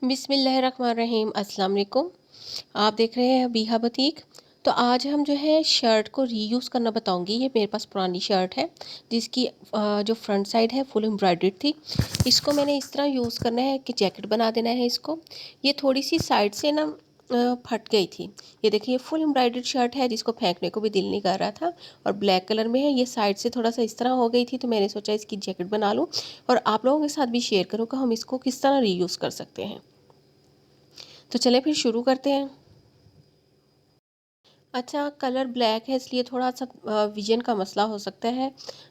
बिस्मिल्लाहिर्रहमानिर्रहीम अस्सलाम वालेकुम। आप देख रहे हैं बीहा बुटीक। तो आज हम जो है शर्ट को रीयूज़ करना बताऊंगी। ये मेरे पास पुरानी शर्ट है जिसकी जो फ्रंट साइड है फुल एम्ब्रॉयडर्ड थी। इसको मैंने इस तरह यूज़ करना है कि जैकेट बना देना है इसको। ये थोड़ी सी साइड से ना फट गई थी। ये देखिए फुल एम्ब्रॉयडर्ड शर्ट है जिसको फेंकने को भी दिल नहीं कर रहा था और ब्लैक कलर में है। ये साइड से थोड़ा सा इस तरह हो गई थी तो मैंने सोचा इसकी जैकेट बना लूँ और आप लोगों के साथ भी शेयर करूँ कि हम इसको किस तरह रीयूज़ कर सकते हैं। तो चले फिर शुरू करते हैं। अच्छा, कलर ब्लैक है इसलिए थोड़ा सा विजन का मसला हो सकता है,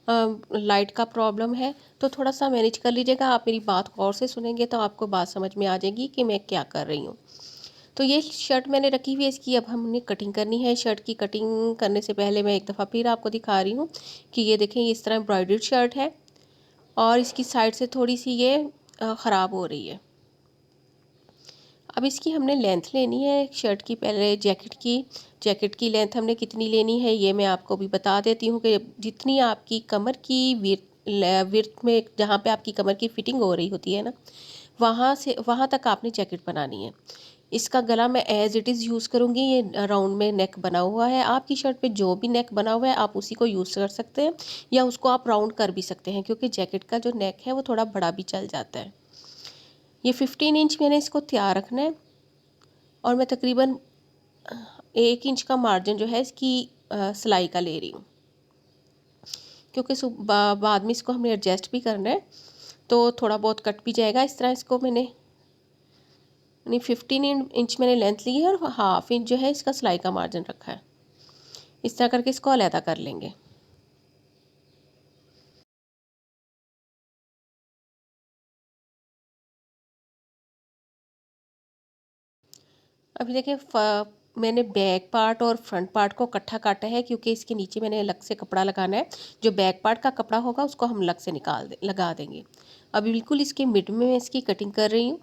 लाइट का प्रॉब्लम है। तो थोड़ा सा मैनेज कर लीजिएगा। आप मेरी बात गौर से सुनेंगे तो आपको बात समझ में आ जाएगी कि मैं क्या कर रही हूँ। तो ये शर्ट मैंने रखी हुई है, इसकी अब हमने कटिंग करनी है। शर्ट की कटिंग करने से पहले मैं एक दफ़ा फिर आपको दिखा रही हूँ कि ये देखें, ये इस तरह एम्ब्रॉयडर्ड शर्ट है और इसकी साइड से थोड़ी सी ये ख़राब हो रही है। अब इसकी हमने लेंथ लेनी है शर्ट की। पहले जैकेट की लेंथ हमने कितनी लेनी है ये मैं आपको भी बता देती हूँ कि जितनी आपकी कमर की विर्थ में, जहाँ पे आपकी कमर की फिटिंग हो रही होती है ना, वहाँ तक आपने जैकेट बनानी है। इसका गला मैं एज़ इट इज़ यूज़ करूँगी। ये राउंड में नेक बना हुआ है। आपकी शर्ट पे जो भी नेक बना हुआ है आप उसी को यूज़ कर सकते हैं या उसको आप राउंड कर भी सकते हैं, क्योंकि जैकेट का जो नेक है वो थोड़ा बड़ा भी चल जाता है। ये 15 इंच मैंने इसको तैयार रखना है और मैं तकरीबन 1 इंच का मार्जिन जो है इसकी सिलाई का ले रही हूँ, क्योंकि बाद में इसको हमें एडजस्ट भी करना है तो थोड़ा बहुत कट भी जाएगा। इस तरह इसको मैंने 15 इंच मैंने लेंथ ली है और हाफ इंच जो है इसका सिलाई का मार्जिन रखा है। इस तरह करके इसको अलहदा कर लेंगे। अभी देखिए मैंने बैक पार्ट और फ्रंट पार्ट को इकट्ठा काटा है, क्योंकि इसके नीचे मैंने अलग से कपड़ा लगाना है। जो बैक पार्ट का कपड़ा होगा उसको हम अलग से लगा देंगे। अभी बिल्कुल इसके मिड में मैं इसकी कटिंग कर रही हूँ।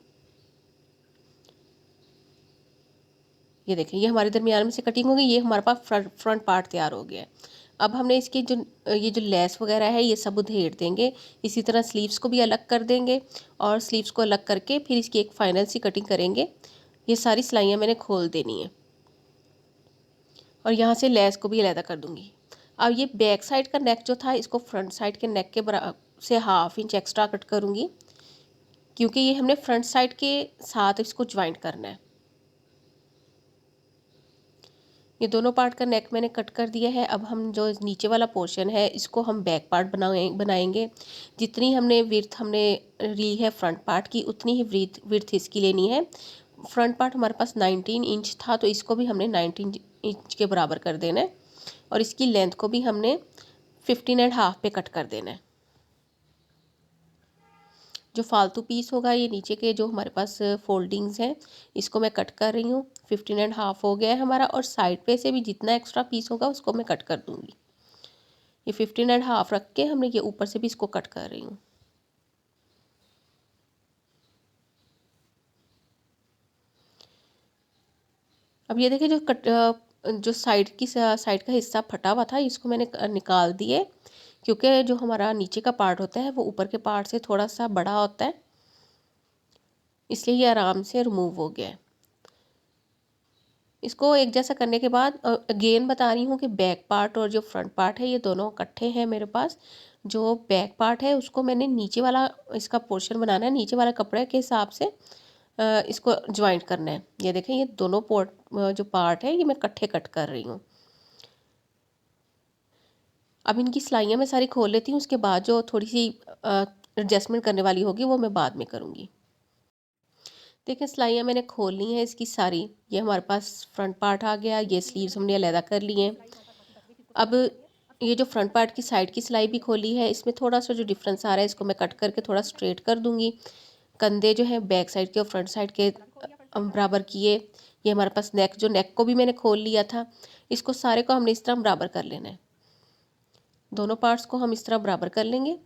ये देखिए, ये हमारे दरमियान में से कटिंग हो गई। ये हमारे पास फ्रंट पार्ट तैयार हो गया है। अब हमने इसकी ये जो लेस वगैरह है ये सब उधेड़ देंगे। इसी तरह स्लीव्स को भी अलग कर देंगे और स्लीव्स को अलग करके फिर इसकी एक फाइनल सी कटिंग करेंगे। ये सारी सिलाइयाँ मैंने खोल देनी है और यहाँ से लेस को भी अलहदा कर दूँगी। अब ये बैक साइड का नेक जो था इसको फ्रंट साइड के नेक के बराबर से हाफ इंच एक्स्ट्रा कट करूँगी, क्योंकि ये हमने फ्रंट साइड के साथ इसको ज्वाइंट करना है। ये दोनों पार्ट का नेक मैंने कट कर दिया है। अब हम जो नीचे वाला पोर्शन है इसको हम बैक पार्ट बनाएंगे। जितनी हमने विड्थ हमने ली है फ्रंट पार्ट की, उतनी ही विड्थ इसकी लेनी है। फ्रंट पार्ट हमारे पास 19 इंच था तो इसको भी हमने 19 इंच के बराबर कर देना है और इसकी लेंथ को भी हमने 15.5 पे कट कर देना है। जो फालतू पीस होगा ये नीचे के जो हमारे पास फोल्डिंग्स हैं इसको मैं कट कर रही हूँ। 15.5 हो गया है हमारा और साइड पे से भी जितना एक्स्ट्रा पीस होगा उसको मैं कट कर दूँगी। ये 15.5 रख के हमने ये ऊपर से भी इसको कट कर रही हूँ। अब ये देखिए, जो साइड का हिस्सा फटा हुआ था इसको मैंने निकाल दिए, क्योंकि जो हमारा नीचे का पार्ट होता है वो ऊपर के पार्ट से थोड़ा सा बड़ा होता है, इसलिए ये आराम से रिमूव हो गया है। इसको एक जैसा करने के बाद अगेन बता रही हूँ कि बैक पार्ट और जो फ्रंट पार्ट है ये दोनों इकट्ठे हैं मेरे पास। जो बैक पार्ट है उसको मैंने नीचे वाला इसका पोर्शन बनाना है, नीचे वाला कपड़े के हिसाब से इसको ज्वाइंट करना है। ये देखें, ये दोनों जो पार्ट है ये मैं इकट्ठे कट कर रही हूँ। अब इनकी सिलाइयाँ मैं सारी खोल लेती हूँ, उसके बाद जो थोड़ी सी एडजस्टमेंट करने वाली होगी वो मैं बाद में करूँगी। देखिए, सिलाइयाँ मैंने खोल ली हैं इसकी सारी। ये हमारे पास फ्रंट पार्ट आ गया, ये स्लीव्स हमने अलहदा कर लिए हैं। अब ये जो फ्रंट पार्ट की साइड की सिलाई भी खोली है, इसमें थोड़ा सा जो डिफरेंस आ रहा है इसको मैं कट करके थोड़ा स्ट्रेट कर दूँगी। कंधे जो है बैक साइड के और फ्रंट साइड के बराबर किए। ये हमारे पास नेक को भी मैंने खोल लिया था। इसको सारे को हमने इस तरह बराबर कर लेना है। दोनों पार्ट्स को हम इस तरह बराबर कर लेंगे।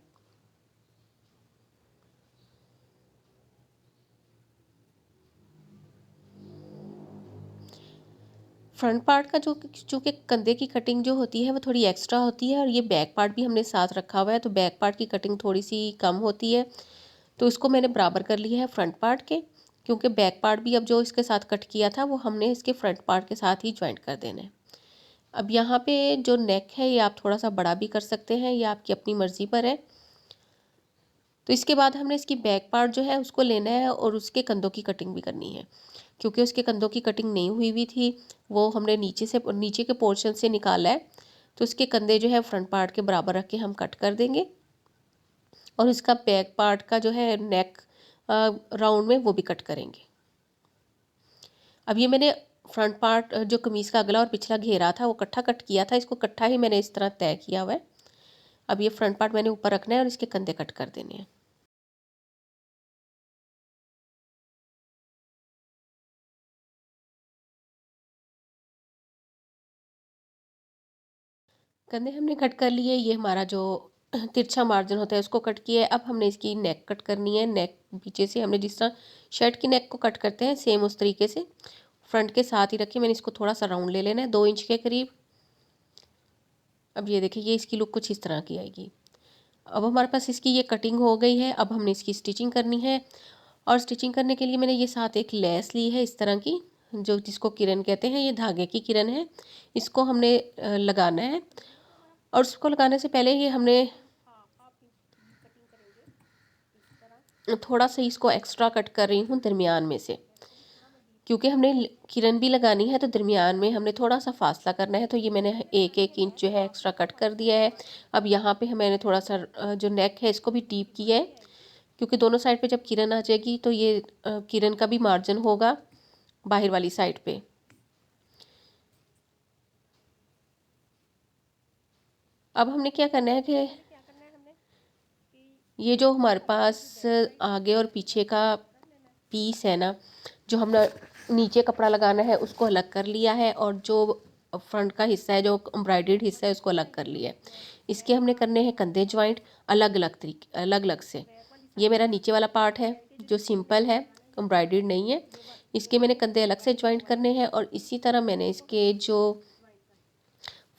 फ्रंट पार्ट का जो कि कंधे की कटिंग जो होती है वो थोड़ी एक्स्ट्रा होती है और ये बैक पार्ट भी हमने साथ रखा हुआ है तो बैक पार्ट की कटिंग थोड़ी सी कम होती है। तो इसको मैंने बराबर कर लिया है फ्रंट पार्ट के। क्योंकि बैक पार्ट भी अब जो इसके साथ कट किया था वो हमने इसके फ्रंट पार्ट के साथ ही ज्वाइंट कर देना है। अब यहाँ पे जो नेक है ये आप थोड़ा सा बड़ा भी कर सकते हैं, ये आपकी अपनी मर्ज़ी पर है। तो इसके बाद हमने इसकी बैक पार्ट जो है उसको लेना है और उसके कंधों की कटिंग भी करनी है, क्योंकि उसके कंधों की कटिंग नहीं हुई हुई थी, वो हमने नीचे के पोर्शन से निकाला है। तो उसके कंधे जो है फ्रंट पार्ट के बराबर रख के हम कट कर देंगे और इसका बैक पार्ट का जो है नेक राउंड में वो भी कट करेंगे। अब ये मैंने फ्रंट पार्ट जो कमीज़ का अगला और पिछला घेरा था वो इकट्ठा कट किया था, इसको इकट्ठा ही मैंने इस तरह तय किया हुआ है। अब ये फ्रंट पार्ट मैंने ऊपर रखना है और इसके कंधे कट कर देने हैं। कंधे हमने कट कर लिए, ये हमारा जो तिरछा मार्जिन होता है उसको कट किया है। अब हमने इसकी नेक कट करनी है। नेक पीछे से हमने जिस तरह शर्ट की नेक को कट करते हैं सेम उस तरीके से फ्रंट के साथ ही रखिए। मैंने इसको थोड़ा सा राउंड ले लेना है 2 इंच के करीब। अब ये देखिए ये इसकी लुक कुछ इस तरह की आएगी। अब हमारे पास इसकी ये कटिंग हो गई है। अब हमने इसकी स्टिचिंग करनी है और स्टिचिंग करने के लिए मैंने ये साथ एक लेस ली है इस तरह की, जो जिसको किरन कहते हैं, ये धागे की किरन है। इसको हमने लगाना है और उसको लगाने से पहले ही हमने थोड़ा सा इसको एक्स्ट्रा कट कर रही हूँ दरमियान में से, क्योंकि हमने किरन भी लगानी है तो दरमियान में हमने थोड़ा सा फासला करना है। तो ये मैंने 1-1 इंच जो है एक्स्ट्रा कट कर दिया है। अब यहाँ पे मैंने थोड़ा सा जो नेक है इसको भी डीप किया है, क्योंकि दोनों साइड पे जब किरन आ जाएगी तो ये किरन का भी मार्जिन होगा बाहर वाली साइड पे। अब हमने क्या करना है कि ये जो हमारे पास आगे और पीछे का पीस है ना, जो हमने नीचे कपड़ा लगाना है उसको अलग कर लिया है और जो फ्रंट का हिस्सा है जो एम्ब्रॉयडर्ड हिस्सा है उसको अलग कर लिया है। इसके हमने करने हैं कंधे ज्वाइंट अलग अलग तरीके, अलग अलग से। ये मेरा नीचे वाला पार्ट है जो सिंपल है, एम्ब्रॉयडर्ड नहीं है। इसके मैंने कंधे अलग से ज्वाइंट करने हैं और इसी तरह मैंने इसके जो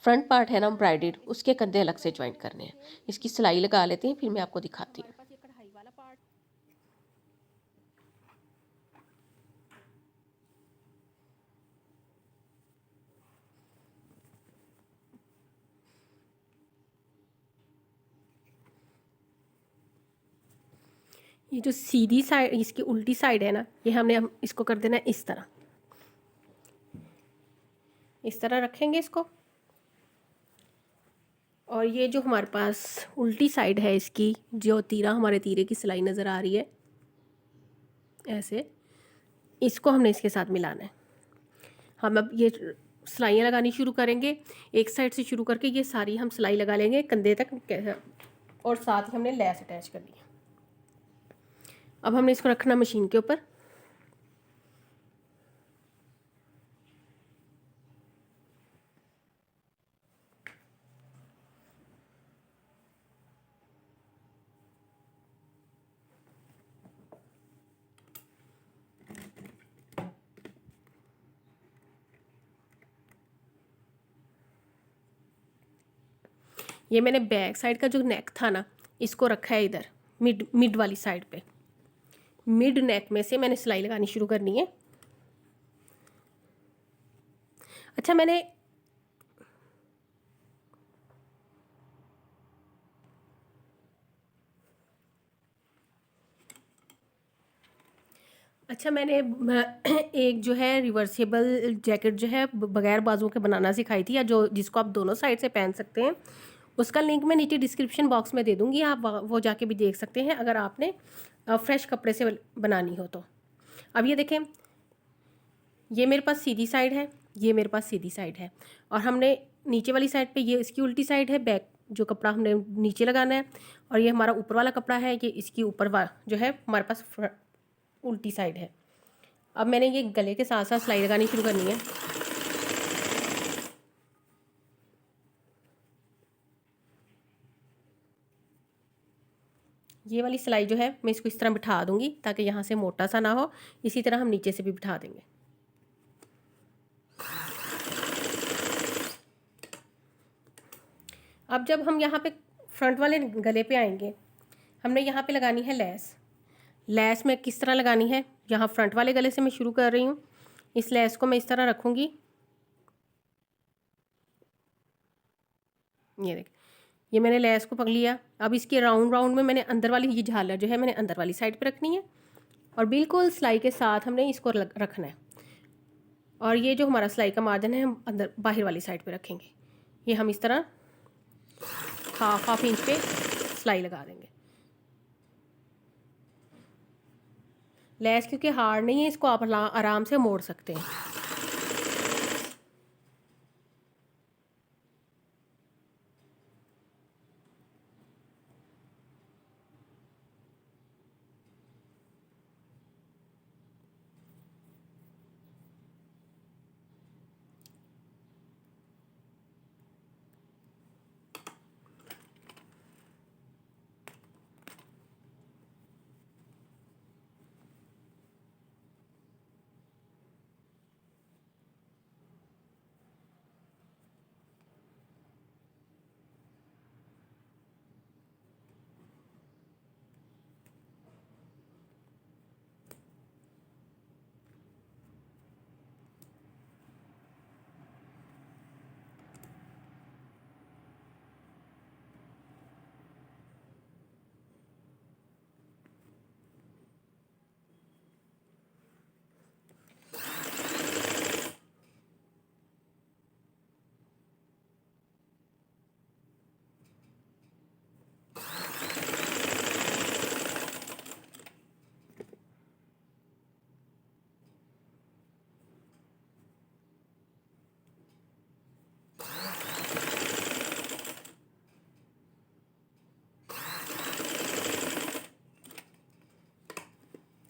फ्रंट पार्ट है ना एम्ब्रॉयडर्ड उसके कंधे अलग से ज्वाइंट करने हैं। इसकी सिलाई लगा लेते हैं फिर मैं आपको दिखाती हूँ। ये जो सीधी साइड इसकी उल्टी साइड है ना, ये हम इसको कर देना है इस तरह। इस तरह रखेंगे इसको। और ये जो हमारे पास उल्टी साइड है इसकी जो तीरा हमारे तीरे की सिलाई नज़र आ रही है ऐसे, इसको हमने इसके साथ मिलाना है। हम अब ये सिलाइयाँ लगानी शुरू करेंगे। एक साइड से शुरू करके ये सारी हम सिलाई लगा लेंगे कंधे तक और साथ ही हमने लैस अटैच करनी है। अब हमने इसको रखना मशीन के ऊपर। ये मैंने बैक साइड का जो नेक था ना इसको रखा है इधर मिड मिड वाली साइड पे। मिड नेक में से मैंने सिलाई लगानी शुरू करनी है। अच्छा मैंने एक जो है रिवर्सिबल जैकेट जो है बगैर बाजुओं के बनाना सिखाई थी, या जो जिसको आप दोनों साइड से पहन सकते हैं। उसका लिंक मैं नीचे डिस्क्रिप्शन बॉक्स में दे दूँगी, आप वो जाके भी देख सकते हैं अगर आपने फ्रेश कपड़े से बनानी हो तो। अब ये देखें, ये मेरे पास सीधी साइड है, ये मेरे पास सीधी साइड है और हमने नीचे वाली साइड पे ये इसकी उल्टी साइड है। बैक जो कपड़ा हमने नीचे लगाना है और ये हमारा ऊपर वाला कपड़ा है, ये इसकी ऊपर जो है हमारे पास उल्टी साइड है। अब मैंने ये गले के साथ साथ सिलाई लगानी शुरू करनी है। ये वाली सिलाई जो है मैं इसको इस तरह बिठा दूंगी ताकि यहाँ से मोटा सा ना हो। इसी तरह हम नीचे से भी बिठा देंगे। अब जब हम यहाँ पे फ्रंट वाले गले पे आएंगे, हमने यहाँ पे लगानी है लेस। लेस मैं किस तरह लगानी है, यहाँ फ्रंट वाले गले से मैं शुरू कर रही हूँ। इस लेस को मैं इस तरह रखूँगी, ये देख, ये मैंने लेस को पकड़ लिया। अब इसके राउंड राउंड में मैंने अंदर वाली ये झालर जो है मैंने अंदर वाली साइड पे रखनी है और बिल्कुल सिलाई के साथ हमने इसको रखना है। और ये जो हमारा सिलाई का मार्जिन है हम अंदर बाहर वाली साइड पे रखेंगे। ये हम इस तरह हाफ इंच पे सिलाई लगा देंगे। लेस क्योंकि हार्ड नहीं है, इसको आप आराम से मोड़ सकते हैं।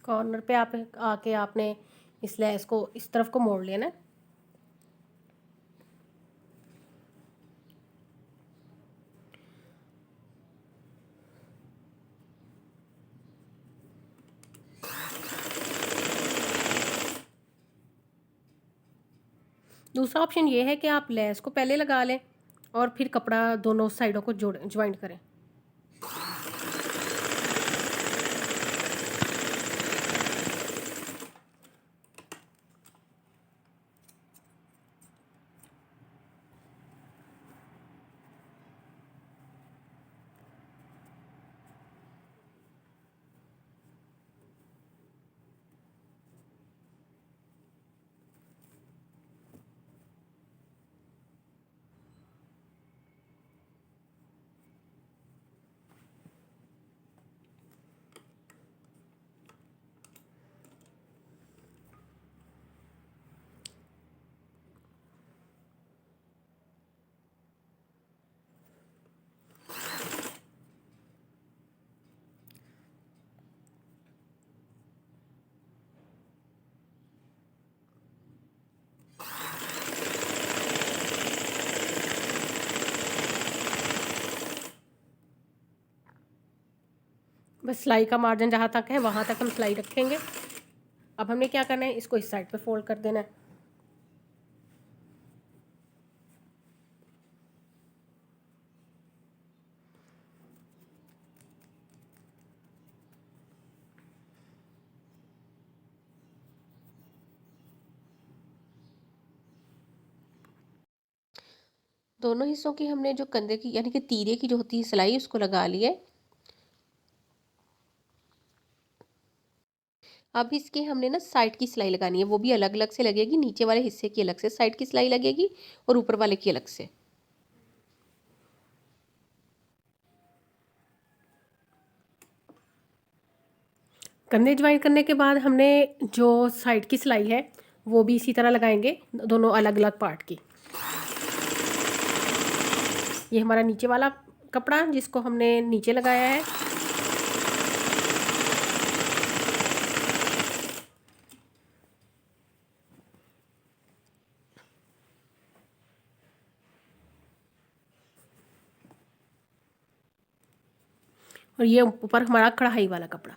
कॉर्नर पे आप आके आपने इस लेस को इस तरफ को मोड़ लेना है। दूसरा ऑप्शन ये है कि आप लेस को पहले लगा लें और फिर कपड़ा दोनों साइडों को जोड़ ज्वाइंट करें। बस सिलाई का मार्जिन जहाँ तक है वहाँ तक हम सिलाई रखेंगे। अब हमने क्या करना है, इसको इस साइड पे फोल्ड कर देना है। दोनों हिस्सों की हमने जो कंधे की यानी कि तीरे की जो होती है सिलाई उसको लगा ली है। अब इसके हमने ना साइड की सिलाई लगानी है, वो भी अलग अलग से लगेगी। नीचे वाले हिस्से की अलग से साइड की सिलाई लगेगी और ऊपर वाले की अलग से। कंधे ज्वाइन करने के बाद हमने जो साइड की सिलाई है वो भी इसी तरह लगाएंगे, दोनों अलग अलग पार्ट की। ये हमारा नीचे वाला कपड़ा जिसको हमने नीचे लगाया है। और ये ऊपर हमारा कढ़ाई वाला कपड़ा।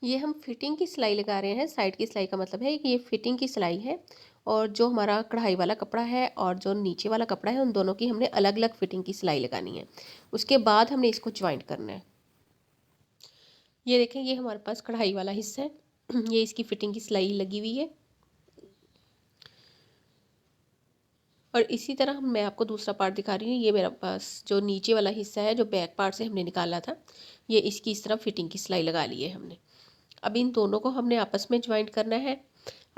ये हम फिटिंग की सिलाई लगा रहे हैं। साइड की सिलाई का मतलब है कि ये फिटिंग की सिलाई है। और जो हमारा कढ़ाई वाला कपड़ा है और जो नीचे वाला कपड़ा है उन दोनों की हमने अलग अलग फिटिंग की सिलाई लगानी है। उसके बाद हमने इसको ज्वाइंट करना है। ये देखें, ये हमारे पास कढ़ाई वाला हिस्सा है। ये इसकी फिटिंग की सिलाई लगी हुई है। और इसी तरह मैं आपको दूसरा पार्ट दिखा रही हूँ। ये मेरे पास जो नीचे वाला हिस्सा है, जो बैक पार्ट से हमने निकाला था, ये इसकी इस तरह फिटिंग की सिलाई लगा ली है हमने। अब इन दोनों को हमने आपस में ज्वाइंट करना है।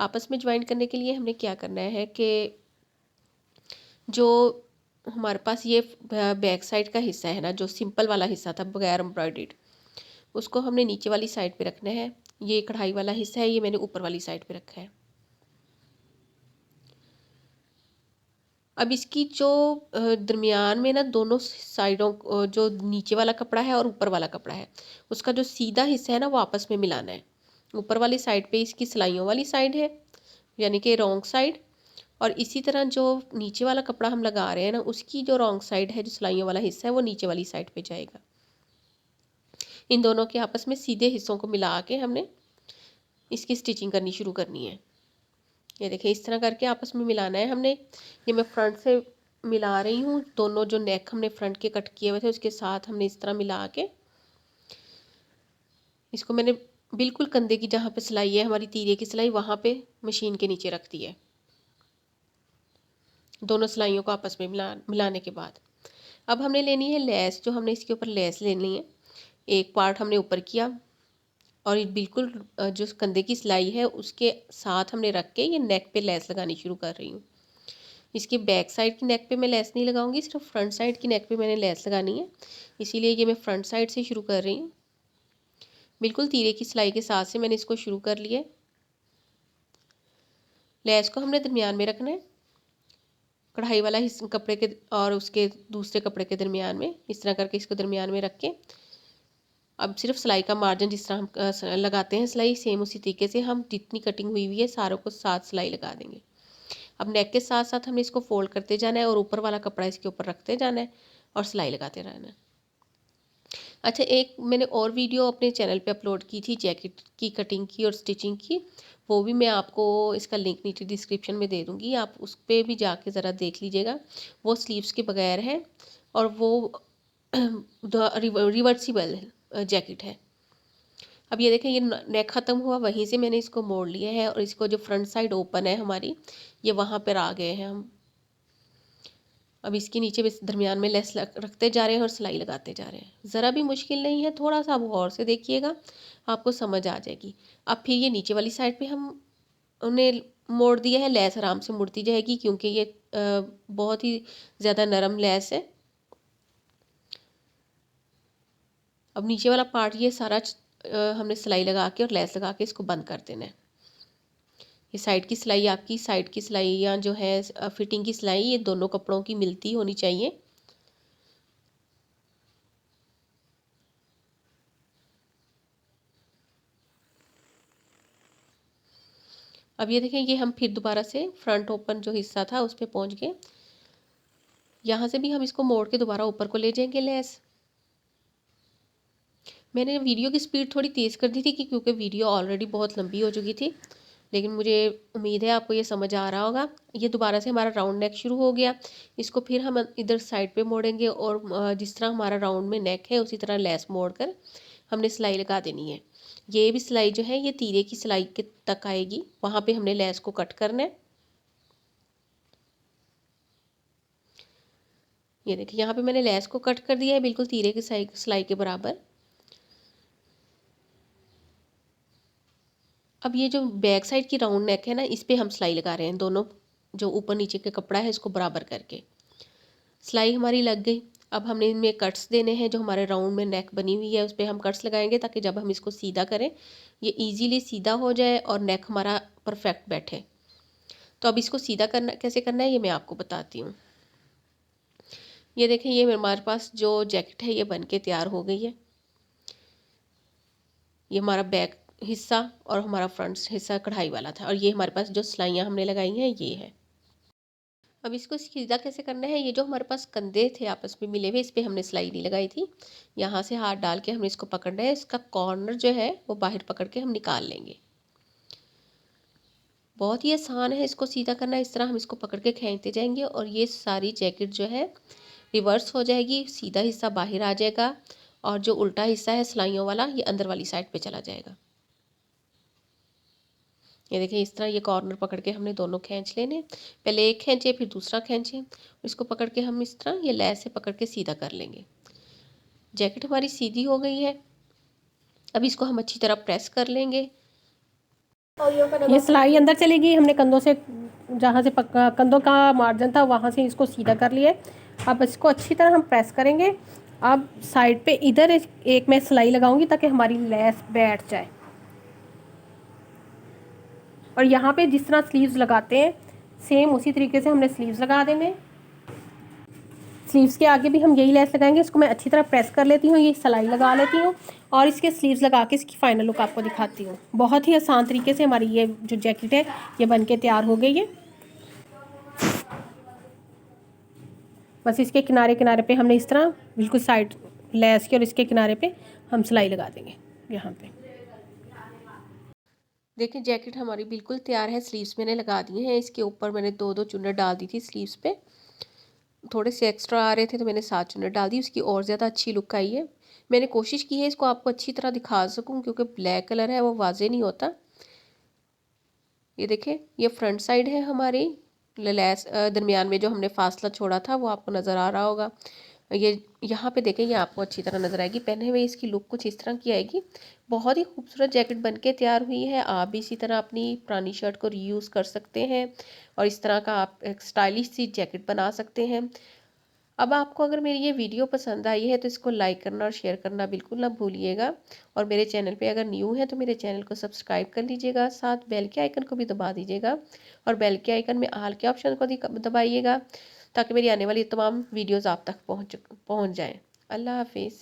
आपस में ज्वाइंट करने के लिए हमने क्या करना है कि जो हमारे पास ये बैक साइड का हिस्सा है ना, जो सिंपल वाला हिस्सा था बगैर एम्ब्रॉयडर्ड, उसको हमने नीचे वाली साइड पे रखना है। ये कढ़ाई वाला हिस्सा है, ये मैंने ऊपर वाली साइड पे रखा है। अब इसकी जो दरमियान में ना दोनों साइडों जो नीचे वाला कपड़ा है और ऊपर वाला कपड़ा है, उसका जो सीधा हिस्सा है ना, वो आपस में मिलाना है। ऊपर वाली साइड पे इसकी सिलाइयों वाली साइड है, यानी कि रॉन्ग साइड। और इसी तरह जो नीचे वाला कपड़ा हम लगा रहे हैं ना, उसकी जो रॉन्ग साइड है, जो सिलाइयों वाला हिस्सा है, वो नीचे वाली साइड पे जाएगा। इन दोनों के आपस में सीधे हिस्सों को मिला के हमने इसकी स्टिचिंग करनी शुरू करनी है। ये देखिए, इस तरह करके आपस में मिलाना है हमने। ये मैं फ्रंट से मिला रही हूँ। दोनों जो नेक हमने फ्रंट के कट किए हुए थे, उसके साथ हमने इस तरह मिला के इसको मैंने बिल्कुल कंधे की जहाँ पे सिलाई है, हमारी तीरे की सिलाई, वहाँ पे मशीन के नीचे रख दी है। दोनों सिलाइयों को आपस में मिलाने के बाद अब हमने लेनी है लेस। जो हमने इसके ऊपर लेस लेनी है, एक पार्ट हमने ऊपर किया और ये बिल्कुल जो कंधे की सिलाई है उसके साथ हमने रख के ये नेक पे लेस लगानी शुरू कर रही हूँ। इसके बैक साइड की नेक पे मैं लेस नहीं लगाऊंगी, सिर्फ फ्रंट साइड की नेक पे मैंने लेस लगानी है। इसीलिए ये मैं फ्रंट साइड से शुरू कर रही हूँ। बिल्कुल तीरे की सिलाई के साथ से मैंने इसको शुरू कर लिया। लेस को हमने दरमियान में रखना है, कढ़ाई वाला हिस्सा कपड़े के और उसके दूसरे कपड़े के दरमियान में, इस तरह करके इसको दरमियान में रख के अब सिर्फ सिलाई का मार्जिन जिस तरह हम लगाते हैं सिलाई, सेम उसी तरीके से हम जितनी कटिंग हुई हुई है सारों को साथ सिलाई लगा देंगे। अब नेक के साथ साथ हमने इसको फोल्ड करते जाना है और ऊपर वाला कपड़ा इसके ऊपर रखते जाना है और सिलाई लगाते रहना है। अच्छा, एक मैंने और वीडियो अपने चैनल पे अपलोड की थी जैकेट की कटिंग की और स्टिचिंग की। वो भी मैं आपको इसका लिंक नीचे डिस्क्रिप्शन में दे दूँगी, आप उस पर भी जाके ज़रा देख लीजिएगा। वो स्लीव्स के बगैर है और वो रिवर्सिबल जैकेट है। अब ये देखें, ये नेक ख़त्म हुआ, वहीं से मैंने इसको मोड़ लिया है और इसको जो फ्रंट साइड ओपन है हमारी, ये वहाँ पर आ गए हैं हम। अब इसके नीचे भी दरमियान में लेस रखते जा रहे हैं और सिलाई लगाते जा रहे हैं। ज़रा भी मुश्किल नहीं है, थोड़ा सा आप गौर से देखिएगा, आपको समझ आ जाएगी। अब फिर ये नीचे वाली साइड पे हम उन्हें मोड़ दिया है, लेस आराम से मुड़ती जाएगी क्योंकि ये बहुत ही ज़्यादा नरम लेस है। अब नीचे वाला पार्ट ये सारा हमने सिलाई लगा के और लेस लगा के इसको बंद कर देना है। ये साइड की सिलाई, आपकी साइड की सिलाई या जो है फिटिंग की सिलाई, ये दोनों कपड़ों की मिलती होनी चाहिए। अब ये देखें, ये हम फिर दोबारा से फ्रंट ओपन जो हिस्सा था उस पर पहुँच गए। यहाँ से भी हम इसको मोड़ के दोबारा ऊपर को ले जाएंगे लेस। मैंने वीडियो की स्पीड थोड़ी तेज़ कर दी थी क्योंकि वीडियो ऑलरेडी बहुत लंबी हो चुकी थी, लेकिन मुझे उम्मीद है आपको ये समझ आ रहा होगा। ये दोबारा से हमारा राउंड नेक शुरू हो गया। इसको फिर हम इधर साइड पे मोड़ेंगे और जिस तरह हमारा राउंड में नेक है उसी तरह लेस मोड़ कर हमने सिलाई लगा देनी है। ये भी सिलाई जो है ये तीरे की सिलाई के तक आएगी, वहाँ पे हमने लेस को कट करना है। ये देखिए, यहाँ पे मैंने लेस को कट कर दिया है बिल्कुल तीरे की सिलाई के बराबर। अब ये जो बैक साइड की राउंड नेक है ना, इस पे हम सिलाई लगा रहे हैं, दोनों जो ऊपर नीचे के कपड़ा है इसको बराबर करके सिलाई हमारी लग गई। अब हमने इनमें कट्स देने हैं, जो हमारे राउंड में नेक बनी हुई है उस पर हम कट्स लगाएंगे ताकि जब हम इसको सीधा करें ये इजीली सीधा हो जाए और नेक हमारा परफेक्ट बैठे। तो अब इसको सीधा करना कैसे करना है ये मैं आपको बताती हूँ। ये देखें, ये हमारे पास जो जैकेट है ये बन के तैयार हो गई है। ये हमारा बैक हिस्सा और हमारा फ्रंट हिस्सा कढ़ाई वाला था और ये हमारे पास जो सिलाइयाँ हमने लगाई हैं ये है। अब इसको सीधा कैसे करना है, ये जो हमारे पास कंधे थे आपस में मिले हुए, इस पर हमने सिलाई नहीं लगाई थी। यहाँ से हाथ डाल के हमने इसको पकड़ना है, इसका कॉर्नर जो है वो बाहर पकड़ के हम निकाल लेंगे। बहुत ही आसान है इसको सीधा करना। इस तरह हम इसको पकड़ के खींचते जाएंगे और ये सारी जैकेट जो है रिवर्स हो जाएगी, सीधा हिस्सा बाहर आ जाएगा और जो उल्टा हिस्सा है सिलाइयों वाला ये अंदर वाली साइड पे चला जाएगा। ये देखिए इस तरह ये कॉर्नर पकड़ के हमने दोनों खींच लेने, पहले एक खींचे फिर दूसरा खींचे, इसको पकड़ के हम इस तरह ये लैस से पकड़ के सीधा कर लेंगे। जैकेट हमारी सीधी हो गई है। अब इसको हम अच्छी तरह प्रेस कर लेंगे। ये सिलाई अंदर चलेगी, हमने कंधों से जहाँ से पक्का कंधों का मार्जिन था वहाँ से इसको सीधा कर लिए। अब इसको अच्छी तरह हम प्रेस करेंगे। अब साइड पे इधर एक मैं सिलाई लगाऊंगी ताकि हमारी लेस बैठ जाए। और यहाँ पे जिस तरह स्लीव्स लगाते हैं सेम उसी तरीके से हमने स्लीव्स लगा देने। स्लीव्स के आगे भी हम यही लेस लगाएंगे। इसको मैं अच्छी तरह प्रेस कर लेती हूँ, ये सिलाई लगा लेती हूँ और इसके स्लीव्स लगा के इसकी फाइनल लुक आपको दिखाती हूँ। बहुत ही आसान तरीके से हमारी ये जो जैकेट है ये बन के तैयार हो गई है। बस इसके किनारे किनारे पे हमने इस तरह बिल्कुल साइड लेस के और इसके किनारे पे हम सिलाई लगा देंगे यहाँ पे। देखिए जैकेट हमारी बिल्कुल तैयार है। स्लीव्स मैंने लगा दिए हैं, इसके ऊपर मैंने 2-2 चुन्नट डाल दी थी स्लीव्स पे। थोड़े से एक्स्ट्रा आ रहे थे तो मैंने 7 चुन्नट डाल दी, उसकी और ज़्यादा अच्छी लुक आई है। मैंने कोशिश की है इसको आपको अच्छी तरह दिखा सकूं क्योंकि ब्लैक कलर है वो वाजे नहीं होता। ये देखें ये फ्रंट साइड है हमारी, लैस दरमियान में जो हमने फासला छोड़ा था वो आपको नज़र आ रहा होगा। ये यहाँ पे देखें ये आपको अच्छी तरह नज़र आएगी। पहने हुए इसकी लुक कुछ इस तरह की आएगी। बहुत ही खूबसूरत जैकेट बनके तैयार हुई है। आप भी इसी तरह अपनी पुरानी शर्ट को रीयूज़ कर सकते हैं और इस तरह का आप एक स्टाइलिश सी जैकेट बना सकते हैं। अब आपको अगर मेरी ये वीडियो पसंद आई है तो इसको लाइक करना और शेयर करना बिल्कुल ना भूलिएगा। और मेरे चैनल पे अगर न्यू है तो मेरे चैनल को सब्सक्राइब कर लीजिएगा, साथ बेल के आइकन को भी दबा दीजिएगा और बेल के आइकन में ऑल के ऑप्शन को दबाइएगा ताकि मेरी आने वाली तमाम वीडियोज़ आप तक पहुँच जाएँ। अल्लाह हाफिज़।